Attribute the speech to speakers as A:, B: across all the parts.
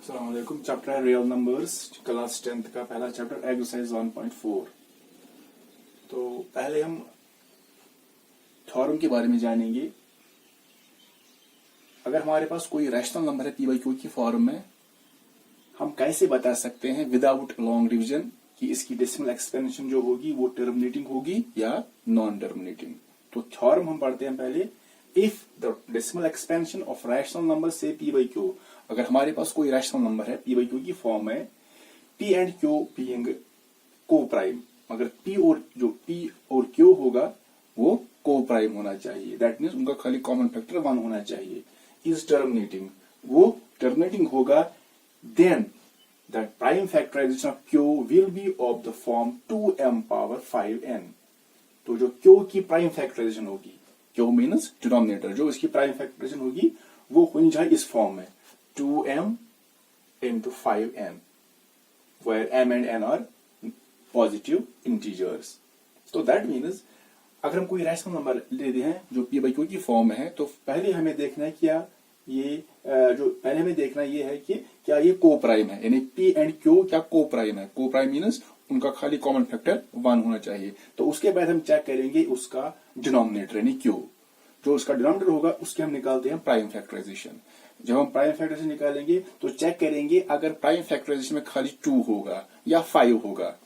A: अस्सलाम वालेकुम। चैप्टर है रियल नंबर्स, क्लास 10th का पहला चैप्टर, एक्सरसाइज 1.4। तो पहले हम थ्योरम के बारे में जानेंगे। अगर हमारे पास कोई रैशनल नंबर है पी बाई क्यू की फॉर्म में, हम कैसे बता सकते हैं विदाउट लॉन्ग डिवीजन कि इसकी डेसिमल एक्सपेंशन जो होगी वो टर्मिनेटिंग होगी या नॉन टर्मिनेटिंग। तो थ्योरम हम पढ़ते हैं पहले। If the decimal expansion of rational number से पी बाई क्यू, अगर हमारे पास कोई रैशनल नंबर है पी बाई क्यू की फॉर्म है, पी एंड क्यू बीइंग को प्राइम, अगर पी और क्यू होगा वो को प्राइम होना चाहिए, दैट मीन्स उनका खाली कॉमन फैक्टर 1 होना चाहिए, इज टर्मिनेटिंग, वो टर्मिनेटिंग होगा, then that prime factorisation of Q will be of the form 2m power 5n। तो जो क्यू की प्राइम फैक्टराइजेशन होगी, क्यू मीन्स डिनोमिनेटर, जो इसकी प्राइम फैक्टराइजेशन होगी वो होनी चाहिए इस फॉर्म में 2m into 5n, where m and n are positive integers. So that means अगर हम कोई रैशनल नंबर लेते हैं जो p बाई क्यू की फॉर्म में है, तो पहले हमें देखना है क्या ये है कि क्या ये को प्राइम है, यानी p एंड q क्या को प्राइम है। को प्राइम मीन्स उनका खाली कॉमन फैक्टर 1 होना चाहिए। तो उसके बाद हम चेक करेंगे उसका डिनोमिनेटर यानी q, जो उसका डिनोमिनेटर होगा उसके हम निकालते हैं प्राइम फैक्टराइजेशन। जब हम प्राइम फैक्टराइजेशन निकालेंगे तो चेक करेंगे अगर प्राइम फैक्टराइजेशन में खाली 2 होगा या 5 होगा,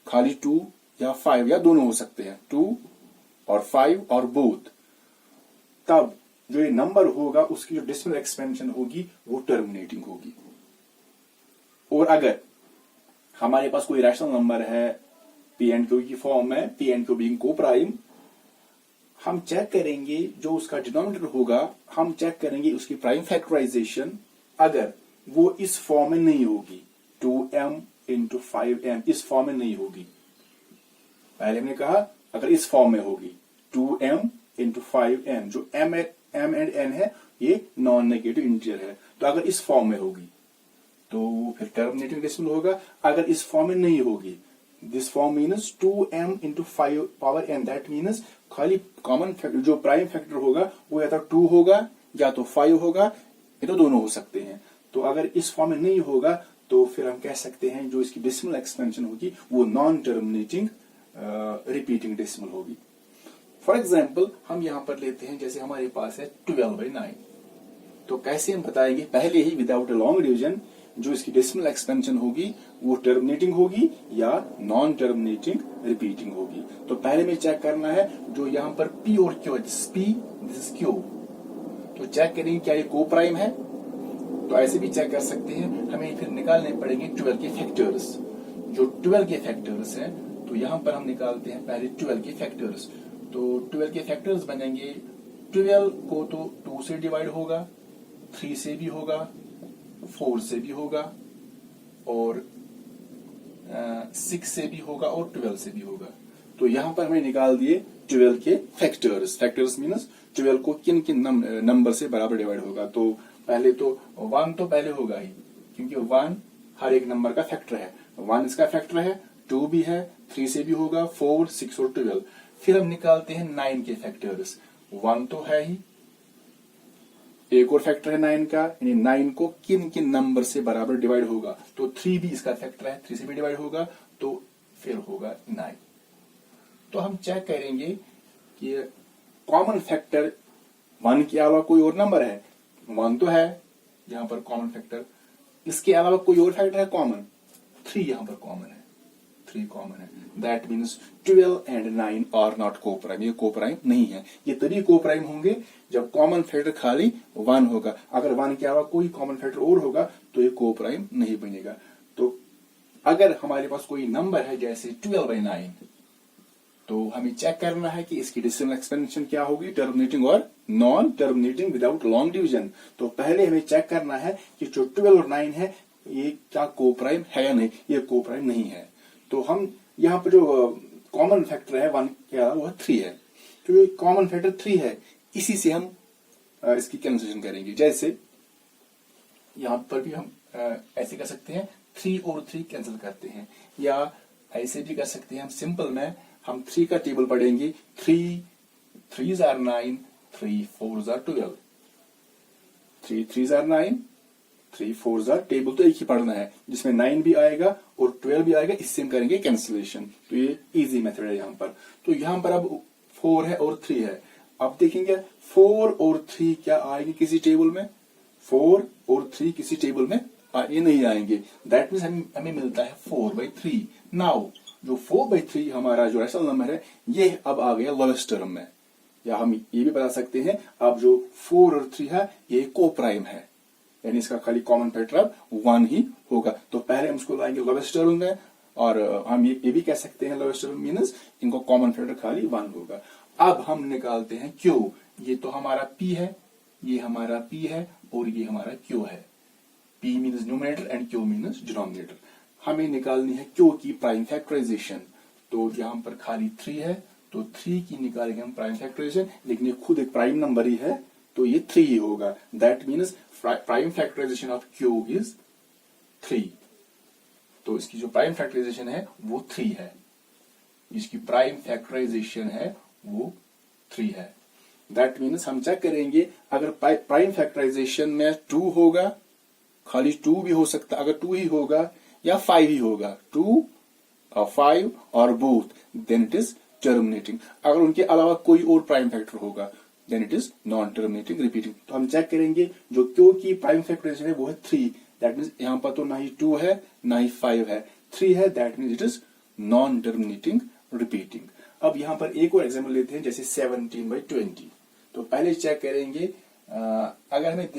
A: खाली 2 या 5 या दोनों हो सकते हैं, 2 और 5 और बोथ, तब जो ये नंबर होगा उसकी जो डेसिमल एक्सपेंशन होगी वो टर्मिनेटिंग होगी। और अगर हमारे पास कोई रैशनल नंबर है पी एंड क्यू की फॉर्म में, पी एंड क्यू बीइंग को प्राइम, हम चेक करेंगे जो उसका डिनोमिनेटर होगा, हम चेक करेंगे उसकी प्राइम फैक्टराइजेशन, अगर वो इस फॉर्म में नहीं होगी 2m into 5m, इस फॉर्म में नहीं होगी। पहले हमने कहा अगर इस फॉर्म में होगी 2m into 5m, जो m एंड n है ये नॉन नेगेटिव इंटीजर है, तो अगर इस फॉर्म में होगी तो फिर टर्मिनेटिंग डेसिमल होगा। अगर इस फॉर्म में नहीं होगी, this form means 2m into 5 power n, that means खाली कॉमन फैक्टर जो प्राइम फैक्टर होगा वो या तो 2 होगा या तो 5 होगा, ये तो दोनों हो सकते हैं। तो अगर इस फॉर्म में नहीं होगा तो फिर हम कह सकते हैं जो इसकी डेसिमल एक्सपेंशन होगी वो नॉन टर्मिनेटिंग रिपीटिंग डेसिमल होगी। फॉर एग्जाम्पल हम यहां पर लेते हैं, जैसे हमारे पास है 12/9, तो कैसे हम बताएंगे पहले ही विदाउट लॉन्ग डिवीजन जो इसकी डेसिमल एक्सपेंशन होगी वो टर्मिनेटिंग होगी या नॉन टर्मिनेटिंग रिपीटिंग होगी। तो पहले में चेक करना है जो यहाँ पर p और q है, p दिस इज q, तो चेक करेंगे क्या ये को प्राइम है। तो ऐसे भी चेक कर सकते हैं, हमें फिर निकालने पड़ेंगे 12 के फैक्टर्स। जो 12 के फैक्टर्स हैं तो यहाँ पर हम निकालते हैं पहले 12 के फैक्टर्स। तो 12 के फैक्टर्स बनेंगे, 12 को तो 2 से डिवाइड होगा, 3 से भी होगा, 4 से भी होगा और 6 से भी होगा और 12 से भी होगा। तो यहां पर हमने निकाल दिए 12 के फैक्टर्स। फैक्टर्स मीन्स 12 को किन किन नंबर से बराबर डिवाइड होगा। तो पहले तो 1 तो पहले होगा ही, क्योंकि 1 हर एक नंबर का फैक्टर है, 1 इसका फैक्टर है, 2 भी है, 3 से भी होगा, 4, 6 और 12। फिर हम निकालते हैं 9 के फैक्टर्स। 1 तो है ही, एक और फैक्टर है 9 का, यानी 9 को किन किन नंबर से बराबर डिवाइड होगा। तो 3 भी इसका फैक्टर है, 3 से भी डिवाइड होगा, तो फिर होगा 9। तो हम चेक करेंगे कि कॉमन फैक्टर 1 के अलावा कोई और नंबर है, 1 तो है यहां पर कॉमन फैक्टर, इसके अलावा कोई और फैक्टर है कॉमन, 3 यहां पर कॉमन है, 3 कॉमन है, that means 12 and 9 are not coprime, ये को प्राइम नहीं है। ये तभी को प्राइम होंगे जब कॉमन फैक्टर खाली 1 होगा। अगर 1 के अलावा कोई कॉमन फैक्टर और होगा तो ये को प्राइम नहीं बनेगा। तो अगर हमारे पास कोई नंबर है जैसे 12/9, तो हमें चेक करना है कि इसकी डेसिमल एक्सपेंशन क्या होगी, टर्मिनेटिंग और non terminating without long division. तो पहले हमें चेक करना है कि जो 12 और 9 है ये क्या को प्राइम है या नहीं, ये को प्राइम नहीं है। तो हम यहाँ पर जो कॉमन फैक्टर है 1 के अलावा वह 3 है, तो कॉमन फैक्टर 3 है, इसी से हम इसकी कैंसिलेशन करेंगे। जैसे यहां पर भी हम ऐसे कर सकते हैं, 3 और 3 कैंसिल करते हैं, या ऐसे भी कर सकते हैं हम सिंपल में, हम 3 का टेबल पढ़ेंगे, 3 3s are 9, 3 4s are 12, 3 3s are 9, 3 4 jar table तो एक ही पढ़ना है, जिसमें 9 भी आएगा और 12 भी आएगा, इससे हम करेंगे कैंसिलेशन। तो ये इजी मेथड है यहाँ पर। तो यहाँ पर अब 4 है और 3 है। अब देखेंगे 4 और 3 क्या आएंगे किसी टेबल में, 4 और 3 किसी टेबल में ये नहीं आएंगे। दैट मीन्स हमें मिलता है 4/3। नाउ जो 4/3 हमारा जो रैशनल नंबर है, ये अब आ गया लोवेस्ट टर्म में, या हम ये भी बता सकते हैं अब जो 4 और 3 है ये को प्राइम है, यानी इसका खाली कॉमन फैक्टर अब 1 ही होगा। तो पहले हम इसको लाएंगे लोवेस्ट टर्म में, और हम ये भी कह सकते हैं लोवेस्ट टर्म मीन्स इनको कॉमन फैक्टर खाली 1 होगा। अब हम निकालते हैं क्यू। ये तो हमारा P है, ये हमारा P है और ये हमारा Q है। P means numerator and Q means denominator. हमें निकालनी है Q की प्राइम फैक्टराइजेशन। तो यहाँ पर खाली 3 है, तो 3 की निकालेंगे हम प्राइम फैक्टराइजेशन, लेकिन ये खुद एक प्राइम नंबर ही है तो ये 3 ही होगा। That means prime factorisation of Q is 3। तो इसकी जो प्राइम फैक्टराइजेशन है वो 3 है, इसकी प्राइम फैक्टराइजेशन है वो 3 है। दैट मीन्स हम चेक करेंगे अगर प्राइम फैक्टराइजेशन में 2 होगा, खाली 2 भी हो सकता, अगर 2 ही होगा या 5 ही होगा, 2 और 5 और both, then it is terminating. अगर उनके अलावा कोई और प्राइम फैक्टर होगा then it is non terminating repeating. तो हम चेक करेंगे जो क्यू की प्राइम फैक्टराइजेशन है वो है 3। दैट मीन्स यहाँ पर तो ना ही 2 है ना ही 5 है, 3 है। That means it is non terminating repeating. अब यहाँ पर एक और एग्जाम्पल लेते हैं, जैसे 17/20। तो पहले चेक करेंगे अगर हमें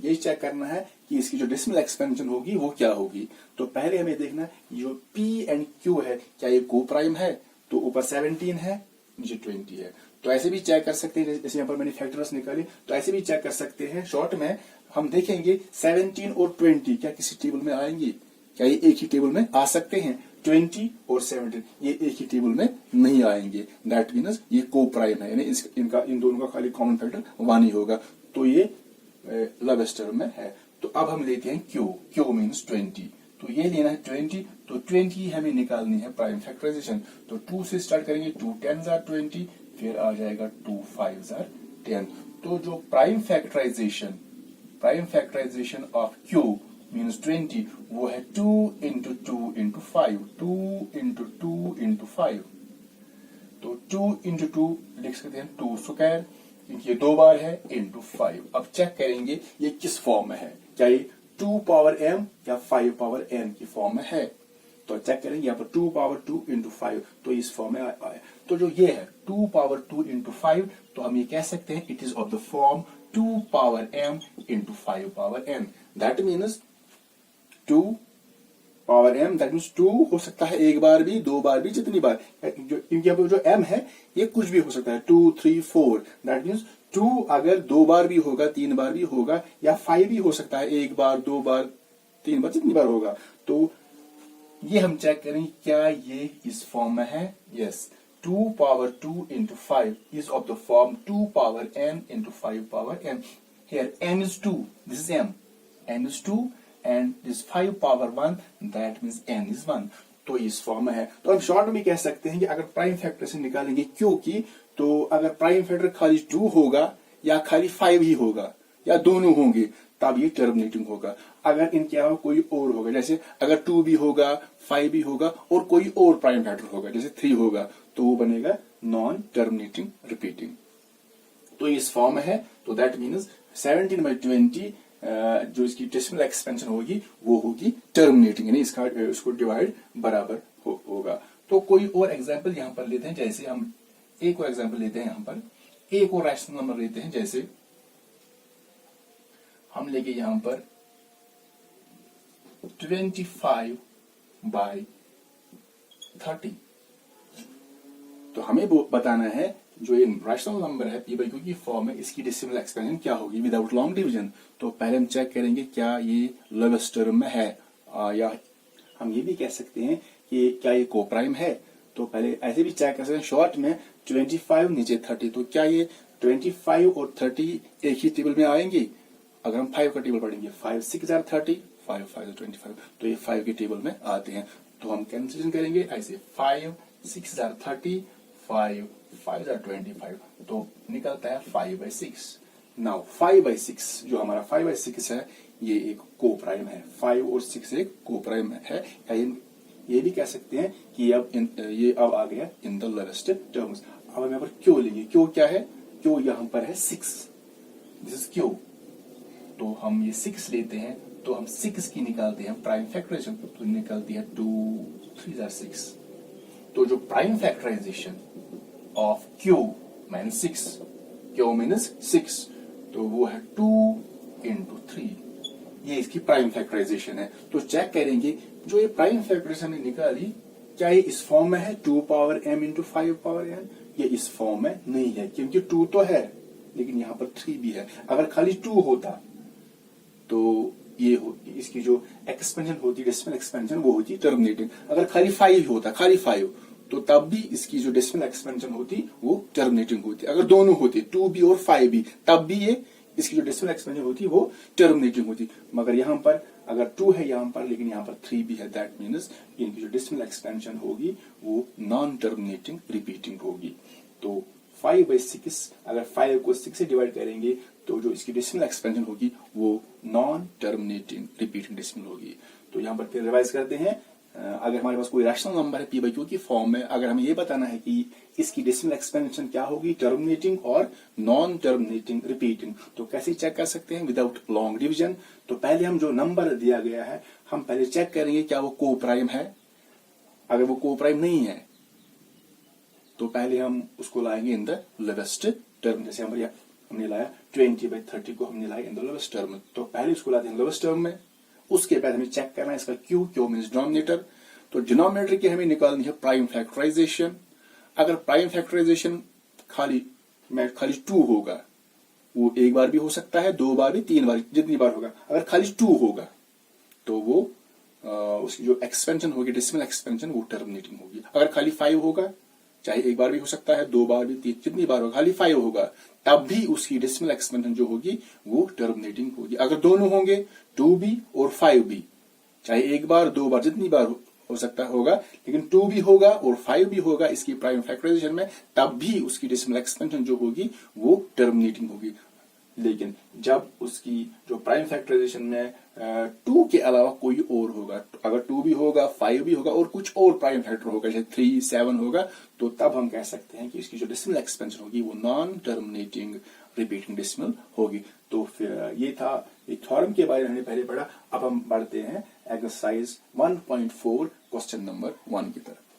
A: ये चेक करना है कि इसकी जो डेसिमल एक्सपेंशन होगी वो क्या होगी। तो पहले हमें देखना जो P एंड Q है क्या ये को प्राइम है। तो ऊपर 17 है, नीचे 20 है। तो ऐसे भी चेक कर सकते हैं, जैसे यहाँ पर मैंने फैक्टर्स निकाले, तो ऐसे भी चेक कर सकते हैं। शॉर्ट में हम देखेंगे 17 और 20 क्या किसी टेबल में आएंगे, क्या ये एक ही टेबल में आ सकते हैं। 20 और 17 ये एक ही टेबल में नहीं आएंगे। दैट मीन्स ये को प्राइम है, यानी इन दोनों का खाली कॉमन फैक्टर 1 ही होगा। तो ये लोवेस्ट टर्म में है। तो अब हम लेते हैं Q मीन्स 20। तो ये लेना है 20, तो 20 हमें निकालनी है प्राइम फैक्टराइजेशन। तो 2 से स्टार्ट करेंगे, 2 10s are 20, फिर आ जाएगा 2 5s are 10। तो जो prime factorisation of Q means 20 वो है 2 into 2 into 5, 2 into 2 into 5। तो 2 into 2 लिख सकते हैं 2 स्क्वायर, ये 2 बार है, into 5। अब चेक करेंगे ये किस फॉर्म में है, क्या ये 2 पावर m या 5 पावर n की फॉर्म में है। तो चेक करेंगे यहाँ पर 2 पावर 2 into 5, तो इस फॉर्म में आया। तो जो ये है 2 पावर 2 into 5, तो हम ये कह सकते हैं it is of the form 2 power m into 5 power n। That means 2 power m, that means 2 हो सकता है एक बार भी, 2 बार भी, जितनी बार जो m है ये कुछ भी हो सकता है, 2 3 4। दैट मीन्स 2 अगर 2 बार भी होगा, 3 बार भी होगा, या 5 भी हो सकता है, एक बार 2 बार 3 बार, जितनी बार होगा। तो ये हम चेक करें क्या ये इस फॉर्म में है। Yes, 2 power 2 into 5 is of the form 2 power n into 5 power n। Here n is 2, this is m, n is 2 and this 5 power 1, that means n is 1। तो इस फॉर्म में है। तो हम शॉर्ट में कह सकते हैं कि अगर प्राइम फैक्टर से निकालेंगे Q की, तो अगर प्राइम फैक्टर खाली 2 होगा या खाली 5 ही होगा या दोनों होंगे, तब ये टर्मिनेटिंग होगा। अगर इनके अलावा कोई और होगा, जैसे अगर 2 भी होगा, 5 भी होगा और कोई और प्राइम फैक्टर होगा, जैसे 3 होगा, तो वो बनेगा नॉन टर्मिनेटिंग रिपीटिंग। तो इस फॉर्म में है। तो दैट मीन्स 17/20 जो इसकी डेसिमल एक्सपेंशन होगी वो होगी टर्मिनेटिंग, यानी इसको डिवाइड बराबर होगा। तो कोई और एग्जाम्पल यहाँ पर लेते हैं, जैसे हम एक और एग्जाम्पल लेते हैं, यहाँ पर एक और रैशनल नंबर लेते हैं। जैसे हम लेके यहाँ पर 25/30। तो हमें बताना है जो ये रैशनल नंबर है P/Q की फॉर्म है, इसकी डेसिमल एक्सपेंशन क्या होगी विदाउट लॉन्ग डिवीजन। तो पहले हम चेक करेंगे क्या ये लोवेस्ट टर्म में है, या हम ये भी कह सकते हैं कि क्या ये को प्राइम है। तो पहले ऐसे भी चेक कर सकते हैं शॉर्ट में 25 नीचे 30। तो क्या ये 25 और 30 एक ही टेबल में आएंगे। अगर हम 5 का टेबल पढ़ेंगे, 5 6 are 30, 5 5 are 25, तो ये 5 के टेबल में आते हैं। तो हम कैंसिलेशन करेंगे ऐसे, 5 6 are 30, 5 5 are 25, तो निकलता है 5/6। नाउ 5/6 जो हमारा 5/6 है ये एक को प्राइम है, 5 और 6 एक को प्राइम है, ये भी कह सकते हैं कि ये अब आ गया इन द लोवेस्ट टर्म्स। अब हम यहाँ पर क्यों लेंगे, क्यों क्या है, क्यों यहाँ पर है 6, दिस इज क्यों। तो हम ये 6 लेते हैं तो हम 6 की निकालते हैं प्राइम फैक्टराइजेशन, तो निकलती है 2 3 are 6। तो जो prime factorisation of Q minus 6, Q minus 6, तो वो है 2 into 3, ये इसकी प्राइम फैक्टराइजेशन है। तो चेक करेंगे जो ये प्राइम फैक्टराइजेशन हमने निकाली क्या ये इस फॉर्म में है 2 power m into 5 power n, ये इस फॉर्म में नहीं है क्योंकि 2 तो है लेकिन यहां पर 3 भी है। अगर खाली 2 होता तो ये होती इसकी जो एक्सपेंशन होती डेसिमल एक्सपेंशन वो होती टर्मिनेटिंग। अगर खाली 5 होता, खाली 5 तो तब भी इसकी जो डेसिमल एक्सपेंशन होती वो टर्मिनेटिंग होती। अगर दोनों होते 2 भी और 5 भी तब भी ये इसकी जो डेसिमल एक्सपेंशन होती वो टर्मिनेटिंग होती। मगर यहां पर अगर 2 है यहां पर लेकिन यहां पर 3 भी है, दैट मीन्स इनकी जो डेसिमल एक्सपेंशन होगी वो नॉन टर्मिनेटिंग रिपीटिंग होगी। तो 5/6 अगर 5 को 6 से डिवाइड करेंगे तो जो इसकी डेसिमल एक्सपेंशन होगी वो नॉन टर्मिनेटिंग रिपीटिंग डेसिमल होगी। तो यहां पर फिर रिवाइज करते हैं, अगर हमारे पास कोई रैशनल नंबर है p/q की फॉर्म में, अगर हमें ये बताना है कि इसकी डेसिमल एक्सपेंशन क्या होगी, टर्मिनेटिंग और नॉन टर्मिनेटिंग रिपीटिंग, तो कैसे चेक कर सकते हैं विदाउट लॉन्ग डिवीजन। तो पहले हम जो नंबर दिया गया है हम पहले चेक करेंगे क्या वो को प्राइम है। अगर वो को प्राइम नहीं है तो पहले हम उसको लाएंगे इन द लोवेस्ट टर्म। जैसे हमने लाया 20/30 को हमने लाया इन द लोवेस्ट टर्म, तो पहले उसको लाते हैं लोवेस्ट टर्म में। उसके बाद हमें चेक करना है इसका क्यू मीन्स डिनोमिनेटर। तो डिनोमिनेटर की हमें निकालनी है प्राइम फैक्टराइजेशन। अगर प्राइम फैक्टराइजेशन खाली 2 होगा, वो एक बार भी हो सकता है, 2 बार भी, 3 बार, जितनी बार होगा। अगर खाली 2 होगा तो वो उसकी जो एक्सपेंशन होगी डेसिमल एक्सपेंशन वो टर्मिनेटिंग होगी। अगर खाली 5 होगा, चाहे एक बार भी हो सकता है, 2 बार भी, 3, जितनी बार होगा, खाली 5 होगा तब भी उसकी डेसिमल एक्सपेंशन जो होगी वो टर्मिनेटिंग होगी। अगर दोनों होंगे 2 भी और 5 भी, चाहे एक बार, 2 बार, जितनी बार हो सकता होगा, लेकिन 2 भी होगा और 5 भी होगा इसकी प्राइम फैक्टराइजेशन में, तब भी उसकी डेसिमल एक्सपेंशन जो होगी वो टर्मिनेटिंग होगी। लेकिन जब उसकी जो प्राइम फैक्टराइजेशन में 2 के अलावा कोई और होगा, अगर 2 भी होगा, 5 भी होगा और कुछ और प्राइम फैक्टर होगा जैसे 3, 7 होगा, तो तब हम कह सकते हैं कि इसकी जो डेसिमल एक्सपेंशन होगी वो नॉन टर्मिनेटिंग रिपीटिंग डेसिमल होगी। तो फिर ये था थ्योरम के बारे में हमने पहले पढ़ा। अब हम बढ़ते हैं एक्सरसाइज 1.4 क्वेश्चन नंबर 1 की तरफ।